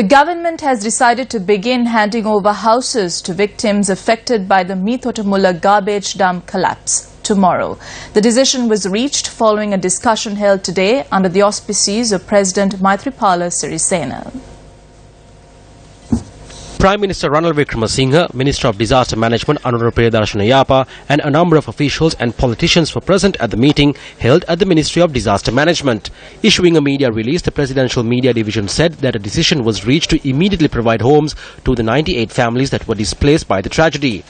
The government has decided to begin handing over houses to victims affected by the Meethotamulla garbage dump collapse tomorrow. The decision was reached following a discussion held today under the auspices of President Maithripala Sirisena. Prime Minister Ranil Wickremesinghe, Minister of Disaster Management Anura Priyadarshana Yapa and a number of officials and politicians were present at the meeting held at the Ministry of Disaster Management. Issuing a media release, the Presidential Media Division said that a decision was reached to immediately provide homes to the 98 families that were displaced by the tragedy.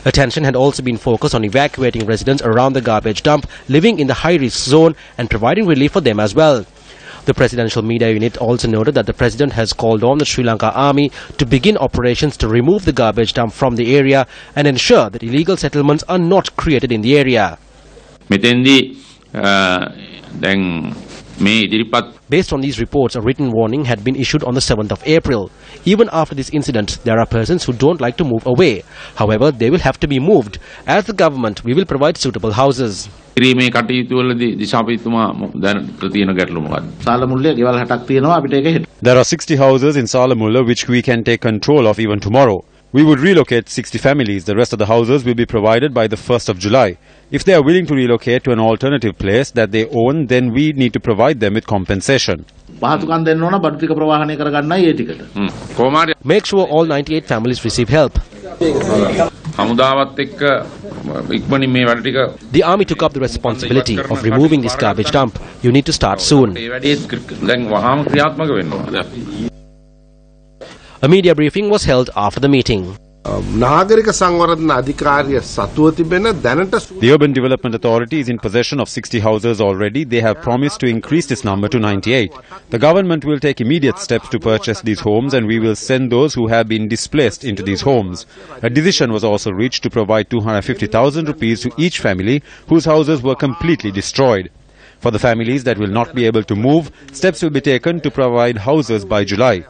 Attention had also been focused on evacuating residents around the garbage dump living in the high-risk zone and providing relief for them as well. The Presidential Media Unit also noted that the President has called on the Sri Lanka Army to begin operations to remove the garbage dump from the area and ensure that illegal settlements are not created in the area. Based on these reports, a written warning had been issued on the 7th of April. Even after this incident, there are persons who don't like to move away. However, they will have to be moved. As the government, we will provide suitable houses. There are 60 houses in Salamulla which we can take control of even tomorrow. We would relocate 60 families. The rest of the houses will be provided by the 1st of July. If they are willing to relocate to an alternative place that they own, then we need to provide them with compensation. Make sure all 98 families receive help. The army took up the responsibility of removing this garbage dump. You need to start soon. A media briefing was held after the meeting. The Urban Development Authority is in possession of 60 houses already. They have promised to increase this number to 98. The government will take immediate steps to purchase these homes and we will send those who have been displaced into these homes. A decision was also reached to provide 250,000 rupees to each family whose houses were completely destroyed. For the families that will not be able to move, steps will be taken to provide houses by July.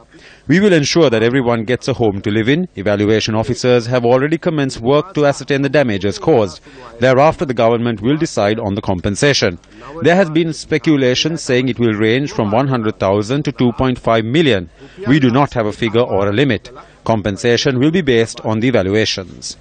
We will ensure that everyone gets a home to live in. Evaluation officers have already commenced work to ascertain the damages caused. Thereafter, the government will decide on the compensation. There has been speculation saying it will range from 100,000 to 2.5 million. We do not have a figure or a limit. Compensation will be based on the evaluations.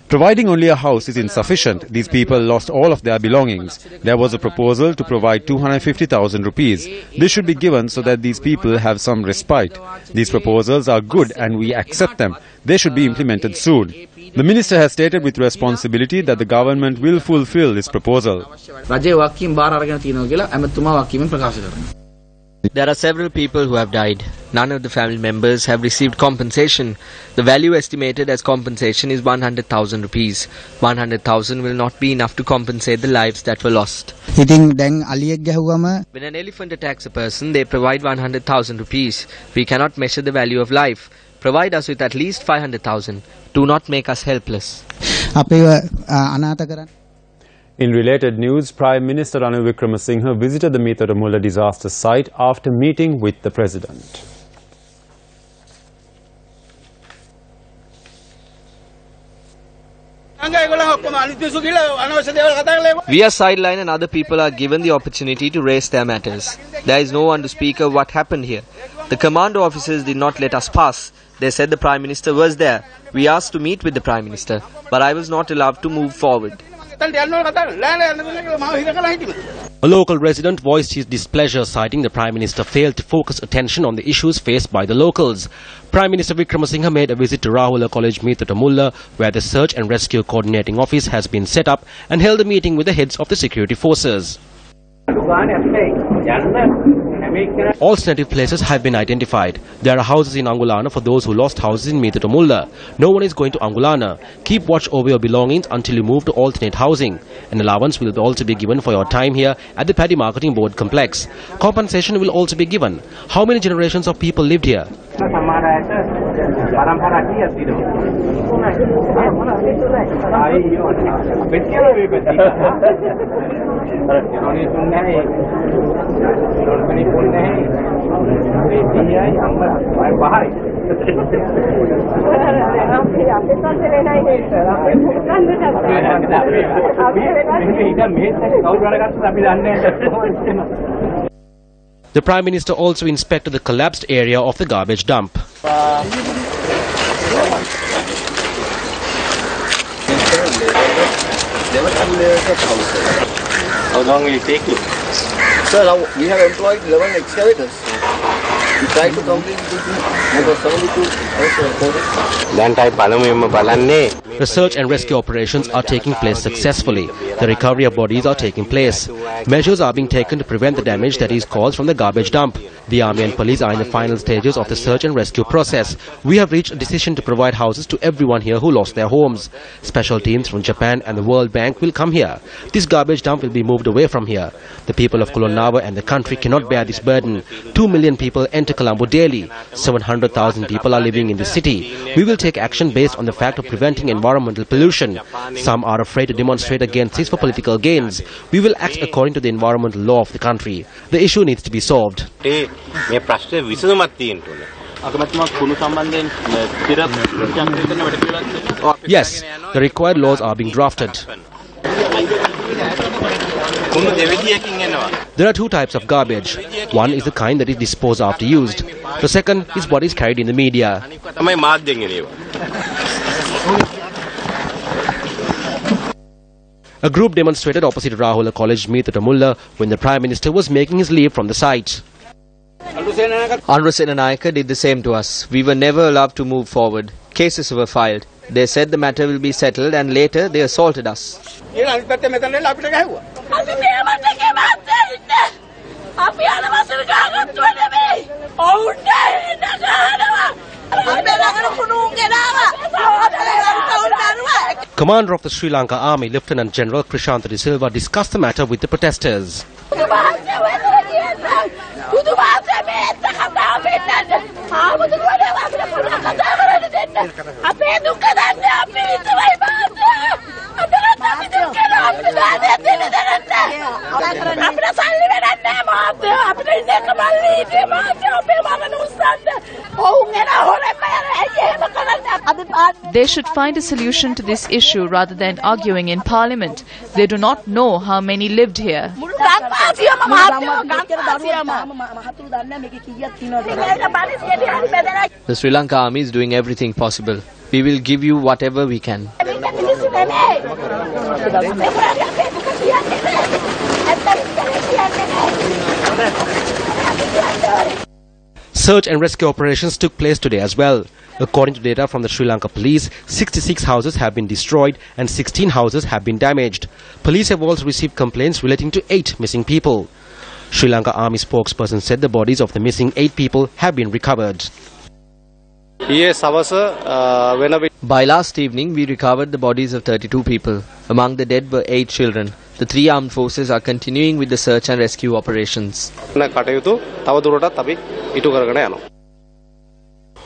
Providing only a house is insufficient. These people lost all of their belongings. There was a proposal to provide 250,000 rupees. This should be given so that these people have some respite. These proposals are good and we accept them. They should be implemented soon. The minister has stated with responsibility that the government will fulfill this proposal. There are several people who have died. None of the family members have received compensation. The value estimated as compensation is 100,000 rupees. 100,000 will not be enough to compensate the lives that were lost. When an elephant attacks a person, they provide 100,000 rupees. We cannot measure the value of life. Provide us with at least 500,000. Do not make us helpless. In related news, Prime Minister Ranil Wickremesinghe visited the Meethotamulla disaster site after meeting with the President. We are sidelined and other people are given the opportunity to raise their matters. There is no one to speak of what happened here. The commando officers did not let us pass. They said the Prime Minister was there. We asked to meet with the Prime Minister, but I was not allowed to move forward. A local resident voiced his displeasure, citing the Prime Minister failed to focus attention on the issues faced by the locals. Prime Minister Wickremesinghe made a visit to Rahula College, Meethotamulla, where the Search and Rescue Coordinating Office has been set up, and held a meeting with the heads of the security forces. All alternative places have been identified. There are houses in Angulana for those who lost houses in Meethotamulla. No one is going to Angulana. Keep watch over your belongings until you move to alternate housing. An allowance will also be given for your time here at the Paddy Marketing Board complex. Compensation will also be given. How many generations of people lived here? The Prime Minister also inspected the collapsed area of the garbage dump. How long will it take you? Sir, we have employed 11 excavators. We tried to complete this thing. There was 72 The search and rescue operations are taking place successfully. The recovery of bodies are taking place. Measures are being taken to prevent the damage that is caused from the garbage dump. The army and police are in the final stages of the search and rescue process. We have reached a decision to provide houses to everyone here who lost their homes. Special teams from Japan and the World Bank will come here. This garbage dump will be moved away from here. The people of Kulonnawa and the country cannot bear this burden. 2 million people enter Colombo daily. 700,000 people are living in the city. We will take action based on the fact of preventing environmental pollution. Some are afraid to demonstrate against this for political gains. We will act according to the environmental law of the country. The issue needs to be solved. Yes, the required laws are being drafted. There are two types of garbage. One is the kind that is disposed after used. The second is what is carried in the media. A group demonstrated opposite Rahula College Meethotamulla when the Prime Minister was making his leave from the site. Anrusenanayaka did the same to us. We were never allowed to move forward. Cases were filed. They said the matter will be settled and later they assaulted us. Commander of the Sri Lanka Army, Lieutenant General Krishanta De Silva, discussed the matter with the protesters. They should find a solution to this issue rather than arguing in Parliament. They do not know how many lived here. The Sri Lanka Army is doing everything possible. We will give you whatever we can. Search and rescue operations took place today as well. According to data from the Sri Lanka police, 66 houses have been destroyed and 16 houses have been damaged. Police have also received complaints relating to 8 missing people. Sri Lanka Army spokesperson said the bodies of the missing 8 people have been recovered. By last evening, we recovered the bodies of 32 people. Among the dead were 8 children. The 3 armed forces are continuing with the search and rescue operations.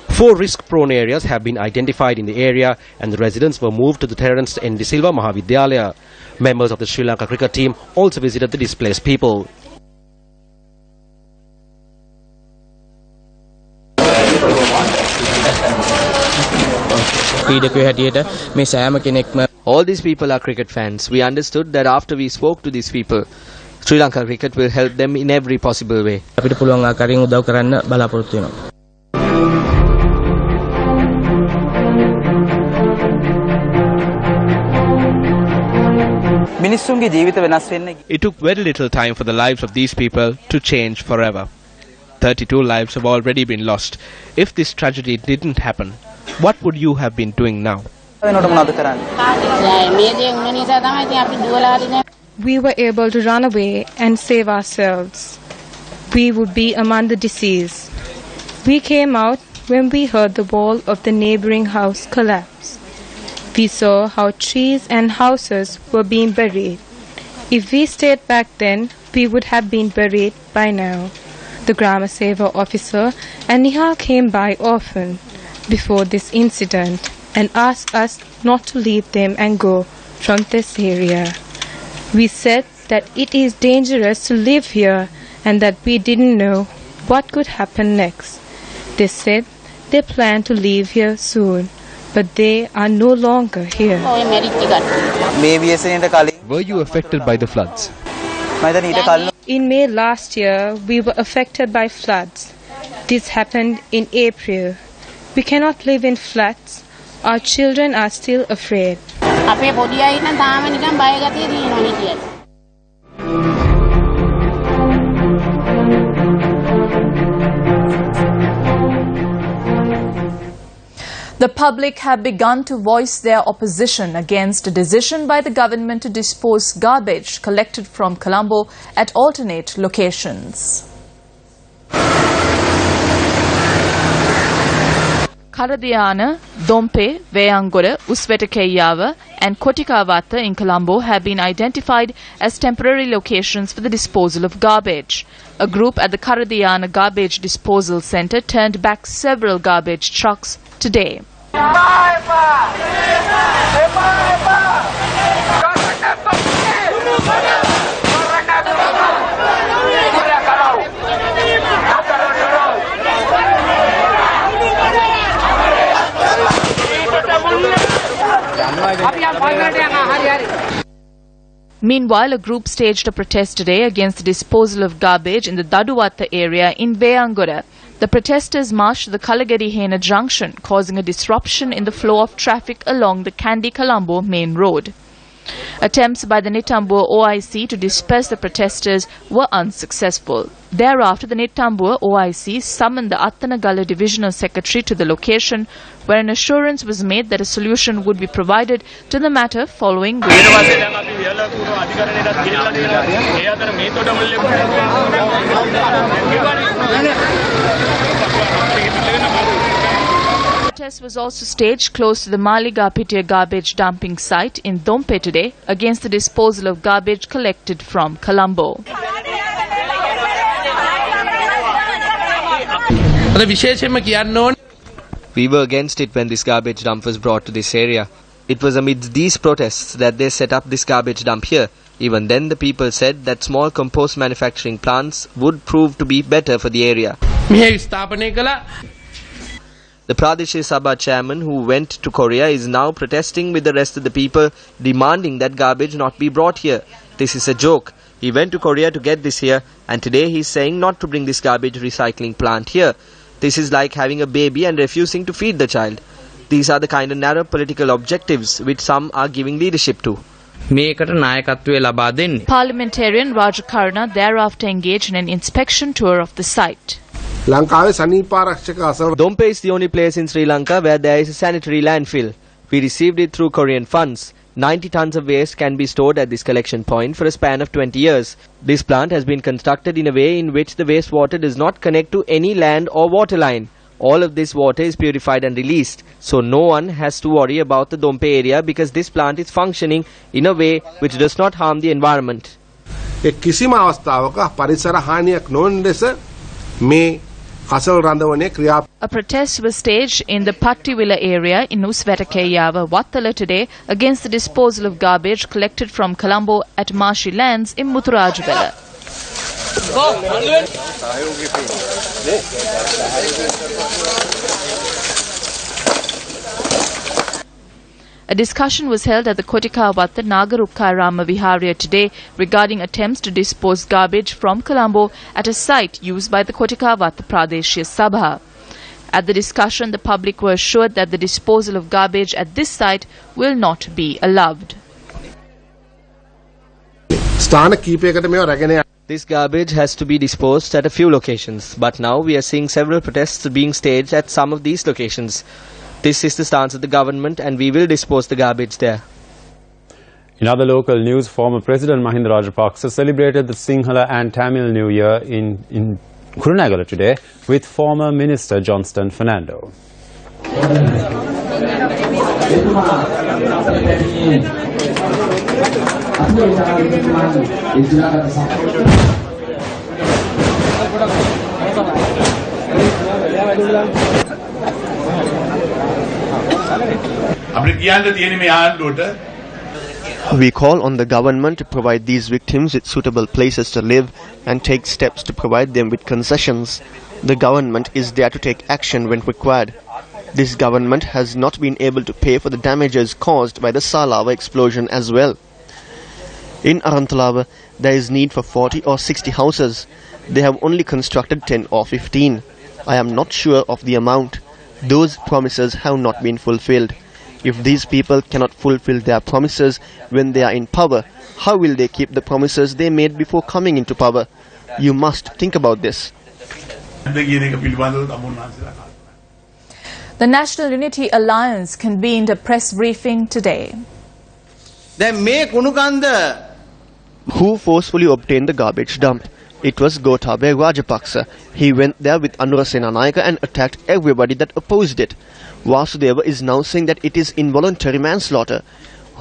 4 risk-prone areas have been identified in the area and the residents were moved to the Terence N. De Silva Mahavidyalaya. Members of the Sri Lanka cricket team also visited the displaced people. All these people are cricket fans. We understood that after we spoke to these people, Sri Lanka cricket will help them in every possible way. It took very little time for the lives of these people to change forever. 32 lives have already been lost. If this tragedy didn't happen, what would you have been doing now? We were able to run away and save ourselves. We would be among the deceased. We came out when we heard the wall of the neighboring house collapse. We saw how trees and houses were being buried. If we stayed back then, we would have been buried by now. The Grama Seva officer and Nihal came by often before this incident and asked us not to leave them and go from this area. We said that it is dangerous to live here and that we didn't know what could happen next. They said they plan to leave here soon. but they are no longer here. Were you affected by the floods? In May last year, we were affected by floods. This happened in April. We cannot live in floods. Our children are still afraid. The public have begun to voice their opposition against a decision by the government to dispose garbage collected from Colombo at alternate locations. Karadiyana, Dompe, Veyangora, Uswetakeyawa and Kotikawata in Colombo have been identified as temporary locations for the disposal of garbage. A group at the Karadiyana Garbage Disposal Centre turned back several garbage trucks today. Meanwhile, a group staged a protest today against the disposal of garbage in the Daduwatta area in Veyangora. The protesters marched to the Kalagadi-Hena junction, causing a disruption in the flow of traffic along the Kandy-Colombo main road. Attempts by the Newsfirst.lk OIC to disperse the protesters were unsuccessful. Thereafter, the Newsfirst.lk OIC summoned the Attanagala Divisional Secretary to the location, where an assurance was made that a solution would be provided to the matter following protest was also staged close to the Maligapitia garbage dumping site in Dompe today against the disposal of garbage collected from Colombo. We were against it when this garbage dump was brought to this area. It was amidst these protests that they set up this garbage dump here. Even then, the people said that small compost manufacturing plants would prove to be better for the area. The Pradesh Sabha chairman, who went to Korea, is now protesting with the rest of the people, demanding that garbage not be brought here. This is a joke. He went to Korea to get this here, and today he is saying not to bring this garbage recycling plant here. This is like having a baby and refusing to feed the child. These are the kind of narrow political objectives which some are giving leadership to. Parliamentarian Rajakarna thereafter engaged in an inspection tour of the site. Dompe is the only place in Sri Lanka where there is a sanitary landfill. We received it through Korean funds. 90 tons of waste can be stored at this collection point for a span of 20 years. This plant has been constructed in a way in which the wastewater does not connect to any land or water line. All of this water is purified and released, so no one has to worry about the Dompe area because this plant is functioning in a way which does not harm the environment. A protest was staged in the Pattiwilla area in Uswetakeyawa, Wattala today against the disposal of garbage collected from Colombo at marshy lands in Muthurajabella. A discussion was held at the Kotikawata Nagarukkarama Viharya today regarding attempts to dispose garbage from Colombo at a site used by the Kotikawata Pradeshya Sabha. At the discussion, the public were assured that the disposal of garbage at this site will not be allowed. This garbage has to be disposed at a few locations, but now we are seeing several protests being staged at some of these locations. This is the stance of the government, and we will dispose the garbage there. In other local news, former President Mahinda Rajapaksa celebrated the Sinhala and Tamil New Year in Kurunegala today with former Minister Johnston Fernando. We call on the government to provide these victims with suitable places to live and take steps to provide them with concessions. The government is there to take action when required. This government has not been able to pay for the damages caused by the Salava explosion as well. In Aranthalawa, there is need for 40 or 60 houses. They have only constructed 10 or 15. I am not sure of the amount. Those promises have not been fulfilled. If these people cannot fulfill their promises when they are in power, how will they keep the promises they made before coming into power? You must think about this. The National Unity Alliance convened a press briefing today. Who forcefully obtained the garbage dump? It was Gotabaya Rajapaksa. He went there with Anura Senanayake and attacked everybody that opposed it. Vasudeva is now saying that it is involuntary manslaughter.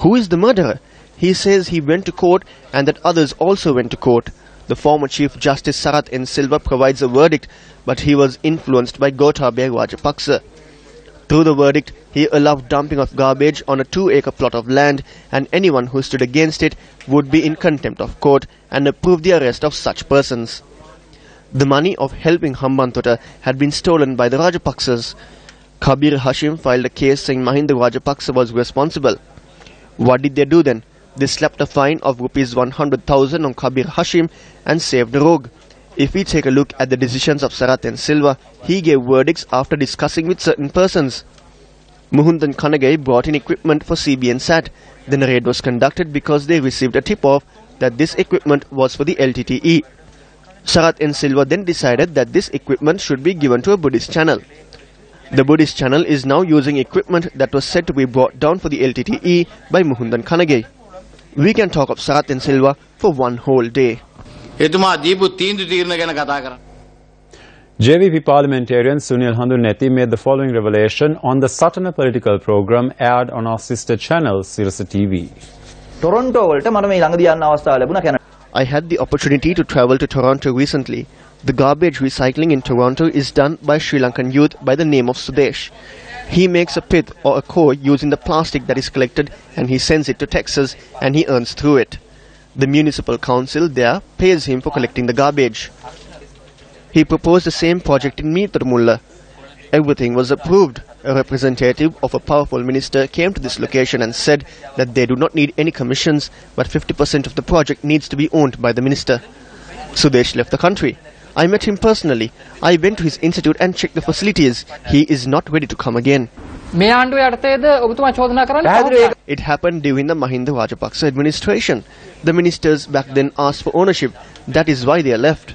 Who is the murderer? He says he went to court and that others also went to court. The former Chief Justice Sarath N. Silva provides a verdict, but he was influenced by Gotabaya Rajapaksa. Through the verdict, he allowed dumping of garbage on a 2-acre plot of land, and anyone who stood against it would be in contempt of court and approved the arrest of such persons. The money of helping Hambantota had been stolen by the Rajapaksas. Kabir Hashim filed a case saying Mahinda Rajapaksa was responsible. What did they do then? They slapped a fine of rupees 100,000 on Kabir Hashim and saved the rogue. If we take a look at the decisions of Sarath N. Silva, he gave verdicts after discussing with certain persons. Muhundan Kanagay brought in equipment for CBN SAT. Then a raid was conducted because they received a tip-off that this equipment was for the LTTE. Sarath N. Silva then decided that this equipment should be given to a Buddhist channel. The Buddhist channel is now using equipment that was said to be brought down for the LTTE by Muhundan Kanagay. We can talk of Sarath N. Silva for one whole day. JVP parliamentarian Sunil Handuneti made the following revelation on the Satana political program aired on our sister channel Sirasa TV. I had the opportunity to travel to Toronto recently. The garbage recycling in Toronto is done by Sri Lankan youth by the name of Sudesh. He makes a pith or a core using the plastic that is collected and he sends it to Texas and he earns through it. The municipal council there pays him for collecting the garbage. He proposed the same project in Meethotamulla. Everything was approved. A representative of a powerful minister came to this location and said that they do not need any commissions, but 50% of the project needs to be owned by the minister. Sudesh left the country. I met him personally. I went to his institute and checked the facilities. He is not ready to come again. It happened during the Mahinda Rajapaksa administration. The ministers back then asked for ownership. That is why they left.